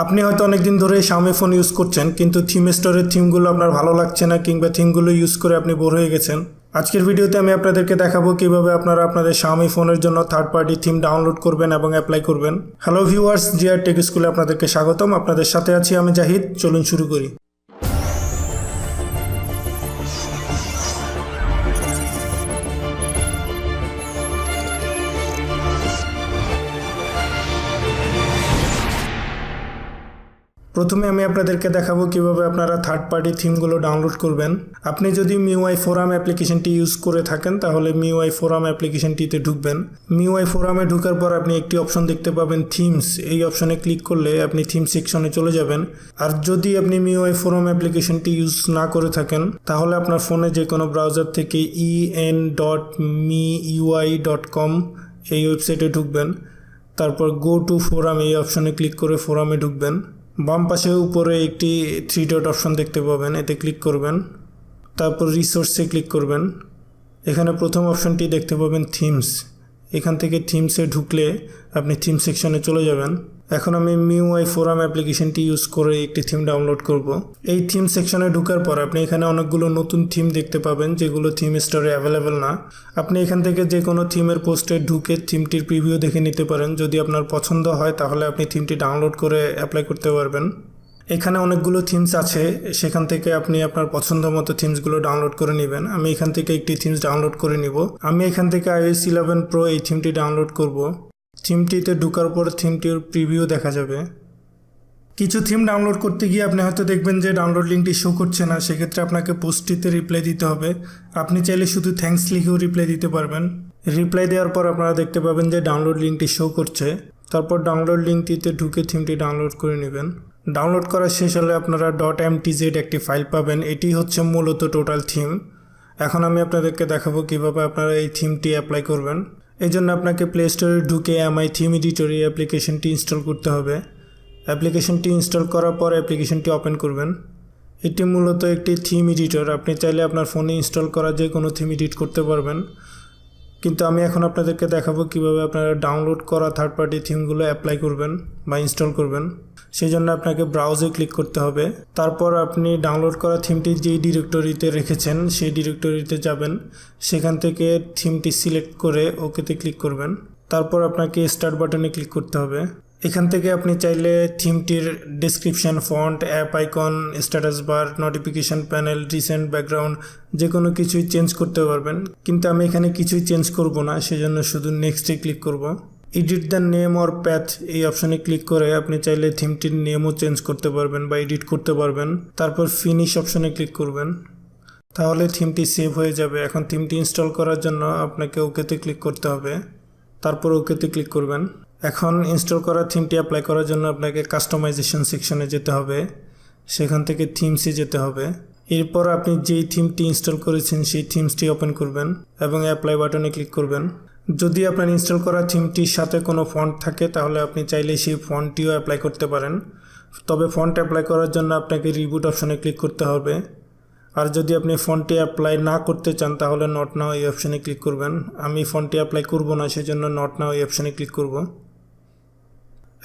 আপনি হয়তো অনেক দিন ধরে Xiaomi ফোন ইউজ করছেন, কিন্তু থিম স্টোরের থিমগুলো আপনার ভালো লাগছে না, কিংবা থিমগুলো ইউজ করে আপনি বোর হয়ে গেছেন। আজকের ভিডিওতে আমি আপনাদেরকে দেখাবো কিভাবে আপনারা আপনাদের Xiaomi ফোনের জন্য থার্ড পার্টি থিম ডাউনলোড করবেন এবং অ্যাপ্লাই করবেন। হ্যালো ভিউয়ার্স, জিআর টেক স্কুলে আপনাদেরকে স্বাগতম। আপনাদের সাথে আছি আমি জাহিদ। চলুন শুরু করি। প্রথমে আমি আপনাদেরকে দেখাবো কিভাবে আপনারা থার্ড পার্টি থিমগুলো ডাউনলোড করবেন। আপনি যদি MIUI ফোরাম অ্যাপ্লিকেশনটি ইউজ করে থাকেন তাহলে MIUI ফোরাম অ্যাপ্লিকেশনটিতে ঢুকবেন। MIUI ফোরামে ঢোকার পর আপনি একটি অপশন দেখতে পাবেন থিমস। এই অপশনে ক্লিক করলে আপনি থিম সেকশনে চলে যাবেন। আর যদি আপনি MIUI ফোরাম অ্যাপ্লিকেশনটি ইউজ না করে থাকেন তাহলে আপনার ফোনে যে কোনো ব্রাউজার থেকে en.miui.com এই ওয়েবসাইটে ঢুকবেন। তারপর গো টু ফোরাম এই অপশনে ক্লিক করে ফোরামে ঢুকবেন। বাম পাশে উপরে একটি 3 ডট অপশন দেখতে পাবেন, এতে ক্লিক করবেন। তারপর রিসোর্সে ক্লিক করবেন। এখানে প্রথম অপশনটি দেখতে পাবেন থিমস। এখান থেকে থিমসে ঢুকলে আপনি থিম সেকশনে চলে যাবেন। এখন আমি MIUI ফোরাম অ্যাপ্লিকেশনটি ইউজ করে একটি থিম ডাউনলোড করব। এই থিম সেকশনে ঢোকার পর আপনি এখানে অনেকগুলো নতুন থিম দেখতে পাবেন যেগুলো থিম স্টোরে অ্যাভেলেবেল না। আপনি এখান থেকে যে কোনো থিমের পোস্টে ঢুকে থিমটির প্রিভিউ দেখে নিতে পারেন। যদি আপনার পছন্দ হয় তাহলে আপনি থিমটি ডাউনলোড করে অ্যাপ্লাই করতে পারবেন। এখানে অনেকগুলো থিমস আছে, সেখান থেকে আপনি আপনার পছন্দ মতো থিমসগুলো ডাউনলোড করে নেবেন। আমি এখান থেকে একটি থিমস ডাউনলোড করে নিব। আমি এখান থেকে iOS 11 Pro এই থিমটি ডাউনলোড করব। থিমটিতে ঢোকার পর থিমটির প্রিভিউ দেখা যাবে। কিছু থিম ডাউনলোড করতে গিয়ে আপনি হয়তো দেখবেন যে ডাউনলোড লিঙ্কটি শো করছে না, সেক্ষেত্রে আপনাকে পোস্টটিতে রিপ্লাই দিতে হবে। আপনি চাইলে শুধু থ্যাঙ্কস লিখেও রিপ্লাই দিতে পারবেন। রিপ্লাই দেওয়ার পর আপনারা দেখতে পাবেন যে ডাউনলোড লিঙ্কটি শো করছে। তারপর ডাউনলোড লিঙ্কটিতে ঢুকে থিমটি ডাউনলোড করে নেবেন। ডাউনলোড করা শেষ হলে আপনারা .mtz একটি ফাইল পাবেন। এটি হচ্ছে মূলত টোটাল থিম। এখন আমি আপনাদেরকে দেখাবো কিভাবে আপনারা এই থিমটি অ্যাপ্লাই করবেন। এই জন্য আপনাকে প্লে স্টোরে ঢুকে MI থিম এডিটর এই অ্যাপ্লিকেশনটি ইনস্টল করতে হবে। অ্যাপ্লিকেশনটি ইনস্টল করার পর অ্যাপ্লিকেশনটি ওপেন করবেন। এটি মূলত একটি থিম এডিটর। আপনি চাইলে আপনার ফোনে ইনস্টল করা যে কোনো থিম এডিট করতে পারবেন, কিন্তু আমি এখন আপনাদেরকে দেখাবো কিভাবে আপনারা ডাউনলোড করা থার্ড পার্টি থিমগুলো অ্যাপ্লাই করবেন বা ইনস্টল করবেন। সেই জন্য আপনাকে ব্রাউজে ক্লিক করতে হবে। তারপর আপনি ডাউনলোড করা থিমটি যেই ডিরেক্টরিতে রেখেছেন সেই ডিরেক্টরিতে যাবেন। সেখান থেকে থিমটি সিলেক্ট করে ওকেতে ক্লিক করবেন। তারপর আপনাকে স্টার্ট বাটনে ক্লিক করতে হবে। এখান থেকে আপনি চাইলে থিমটির description, font, app icon, status bar, notification panel, recent background যে কোনো কিছুই চেঞ্জ করতে পারবেন, কিন্তু আমি এখানে কিছুই চেঞ্জ করব না, সেজন্য শুধু নেক্সটে ক্লিক করব। Edit the name or path এই অপশনে ক্লিক করে আপনি চাইলে থিমটির নেমও চেঞ্জ করতে পারবেন বা এডিট করতে পারবেন। তারপর ফিনিশ অপশনে ক্লিক করবেন, তাহলে থিমটি সেভ হয়ে যাবে। এখন থিমটি ইনস্টল করার জন্য আপনাকে ওকেতে ক্লিক করতে হবে। তারপর ওকেতে ক্লিক করবেন। এখন ইনস্টল করা থিমটি অ্যাপ্লাই করার জন্য আপনাকে কাস্টমাইজেশন সেকশনে যেতে হবে। সেখান থেকে থিমসে যেতে হবে। এরপর আপনি যেই থিমটি ইনস্টল করেছেন সেই থিমসটি ওপেন করবেন এবং অ্যাপ্লাই বাটনে ক্লিক করবেন। যদি আপনার ইনস্টল করা থিমটির সাথে কোনো ফন্ট থাকে তাহলে আপনি চাইলে সেই ফন্টটিও অ্যাপ্লাই করতে পারেন। তবে ফন্ট অ্যাপ্লাই করার জন্য আপনাকে রিবুট অপশনে ক্লিক করতে হবে। আর যদি আপনি ফন্টটি অ্যাপ্লাই না করতে চান তাহলে নট নাও এই অপশনে ক্লিক করবেন। আমি ফন্টটি অ্যাপ্লাই করব না, সেজন্য নট নাও এই অপশনে ক্লিক করব।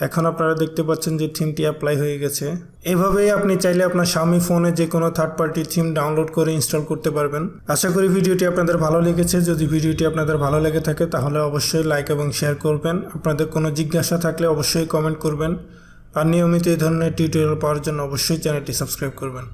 এখন আপনারা দেখতে পাচ্ছেন যে থিমটি অ্যাপ্লাই হয়ে গেছে। এভাবেই আপনি চাইলে আপনার Xiaomi ফোনে যে কোনো থার্ড পার্টি থিম ডাউনলোড করে ইনস্টল করতে পারবেন। আশা করি ভিডিওটি আপনাদের ভালো লেগেছে। যদি ভিডিওটি আপনাদের ভালো লেগে থাকে তাহলে অবশ্যই লাইক এবং শেয়ার করবেন। আপনাদের কোনো জিজ্ঞাসা থাকলে অবশ্যই কমেন্ট করবেন। আর নিয়মিত এই ধরনের টিউটোরিয়াল পাওয়ার জন্য অবশ্যই চ্যানেলটি সাবস্ক্রাইব করবেন।